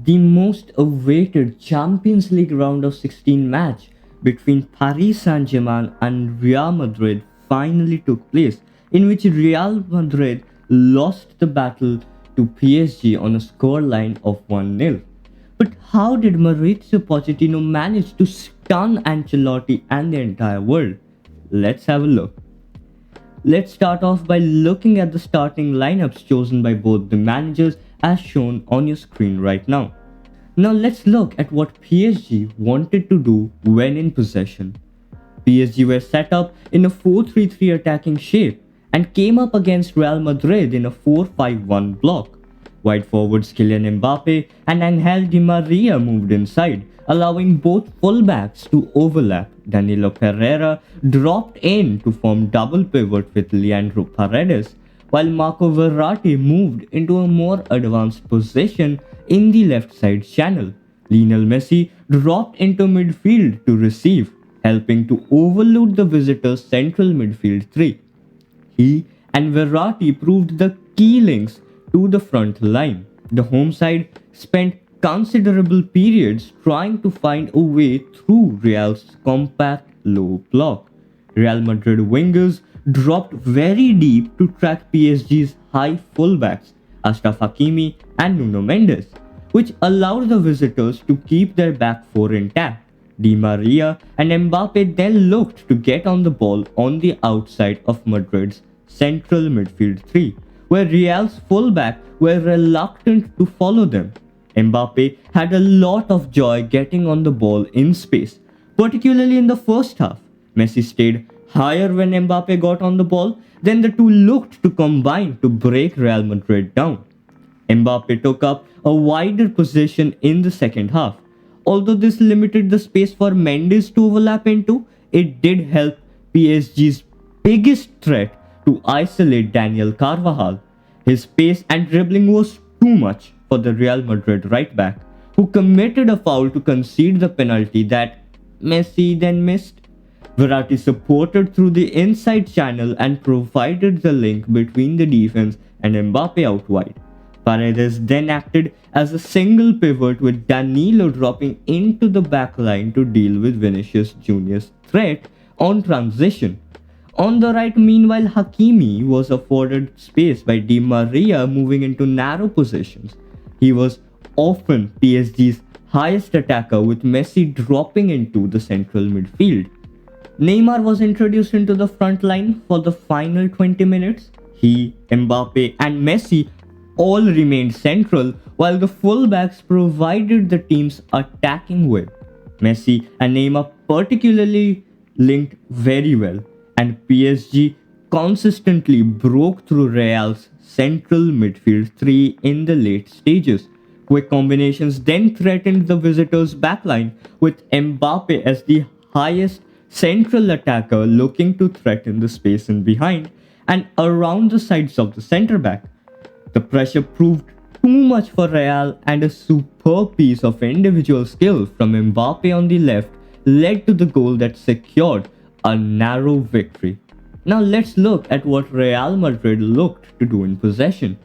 the most awaited Champions League round of 16 match between Paris Saint-Germain and Real Madrid finally took place, in which Real Madrid lost the battle to PSG on a scoreline of 1-0. But how did Maurizio Pochettino manage to stun Ancelotti and the entire world? Let's have a look. Let's start off by looking at the starting lineups chosen by both the managers as shown on your screen right now. Now let's look at what PSG wanted to do when in possession. PSG were set up in a 4-3-3 attacking shape and came up against Real Madrid in a 4-5-1 block. Wide forwards Kylian Mbappe and Angel Di Maria moved inside, allowing both fullbacks to overlap. Danilo Pereira dropped in to form double pivot with Leandro Paredes, while Marco Verratti moved into a more advanced position in the left side channel. Lionel Messi dropped into midfield to receive, helping to overload the visitors' central midfield three. He and Verratti proved the key links to the front line. The home side spent considerable periods trying to find a way through Real's compact low block. Real Madrid wingers dropped very deep to track PSG's high fullbacks, Achraf Hakimi and Nuno Mendes, which allowed the visitors to keep their back four intact. Di Maria and Mbappe then looked to get on the ball on the outside of Madrid's central midfield three, where Real's fullback were reluctant to follow them. Mbappe had a lot of joy getting on the ball in space, particularly in the first half. Messi stayed higher when Mbappe got on the ball, then the two looked to combine to break Real Madrid down. Mbappe took up a wider position in the second half. Although this limited the space for Mendes to overlap into, it did help PSG's biggest threat to isolate Daniel Carvajal. His pace and dribbling was too much for the Real Madrid right back, who committed a foul to concede the penalty that Messi then missed. Verratti supported through the inside channel and provided the link between the defense and Mbappe out wide. Paredes then acted as a single pivot with Danilo dropping into the back line to deal with Vinicius Jr.'s threat on transition. On the right, meanwhile, Hakimi was afforded space by Di Maria moving into narrow positions. He was often PSG's highest attacker, with Messi dropping into the central midfield. Neymar was introduced into the front line for the final 20 minutes. He, Mbappe and Messi all remained central, while the fullbacks provided the team's attacking wing. Messi and Neymar particularly linked very well, and PSG consistently broke through Real's central midfield three in the late stages. Quick combinations then threatened the visitors' backline, with Mbappe as the highest central attacker looking to threaten the space in behind and around the sides of the centre back. The pressure proved too much for Real, and a superb piece of individual skill from Mbappe on the left led to the goal that secured a narrow victory. Now let's look at what Real Madrid looked to do in possession.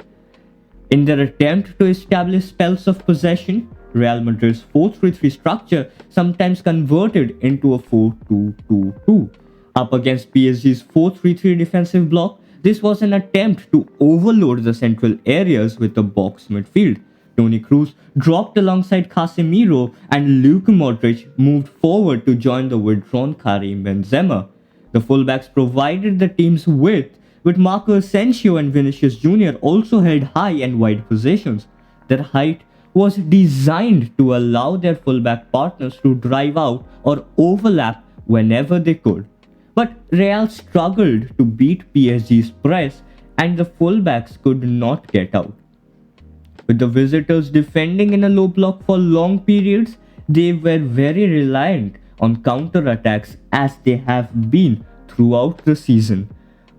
In their attempt to establish spells of possession, Real Madrid's 4-3-3 structure sometimes converted into a 4-2-2-2. Up against PSG's 4-3-3 defensive block, this was an attempt to overload the central areas with a box midfield. Toni Kroos dropped alongside Casemiro, and Luka Modric moved forward to join the withdrawn Karim Benzema. The fullbacks provided the team's width, with Marco Asensio and Vinicius Jr. also held high and wide positions. Their height was designed to allow their fullback partners to drive out or overlap whenever they could. But Real struggled to beat PSG's press, and the fullbacks could not get out. With the visitors defending in a low block for long periods, they were very reliant on counter-attacks, as they have been throughout the season.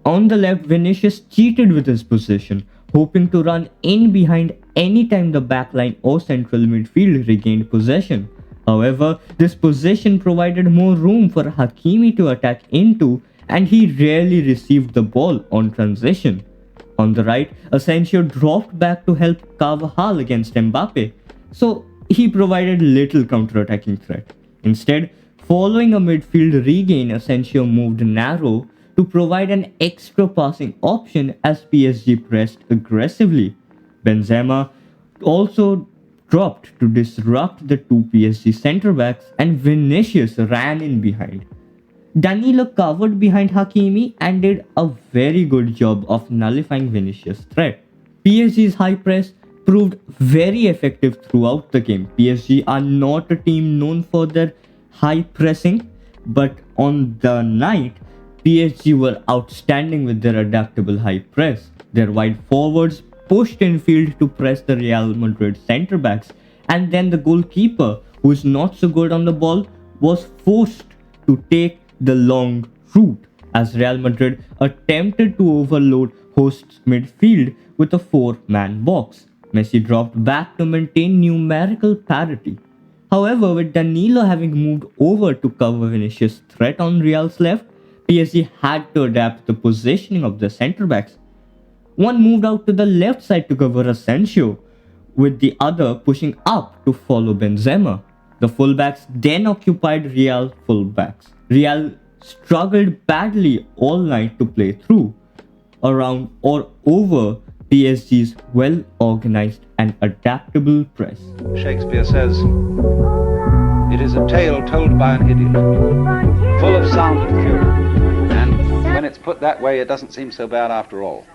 On the left, Vinicius cheated with his position, hoping to run in behind anytime the backline or central midfield regained possession. However, this position provided more room for Hakimi to attack into, and he rarely received the ball on transition. On the right, Asensio dropped back to help Carvajal against Mbappe. So he provided little counter-attacking threat. Instead, following a midfield regain, Asensio moved narrow to provide an extra passing option as PSG pressed aggressively. Benzema also dropped to disrupt the two PSG centre-backs and Vinicius ran in behind. Danilo covered behind Hakimi and did a very good job of nullifying Vinicius' threat. PSG's high press proved very effective throughout the game. PSG are not a team known for their high pressing, but on the night, PSG were outstanding with their adaptable high press. Their wide forwards pushed in field to press the Real Madrid centre backs, and then the goalkeeper, who is not so good on the ball, was forced to take the long route as Real Madrid attempted to overload hosts midfield with a 4-man box. Messi dropped back to maintain numerical parity. However, with Danilo having moved over to cover Vinicius' threat on Real's left, PSG had to adapt the positioning of the centre backs. One moved out to the left side to cover Asensio, with the other pushing up to follow Benzema. The fullbacks then occupied Real fullbacks. Real struggled badly all night to play through, around or over PSG's well-organized and adaptable press. Shakespeare says, "It is a tale told by an idiot, full of sound and fury, and when it's put that way, it doesn't seem so bad after all."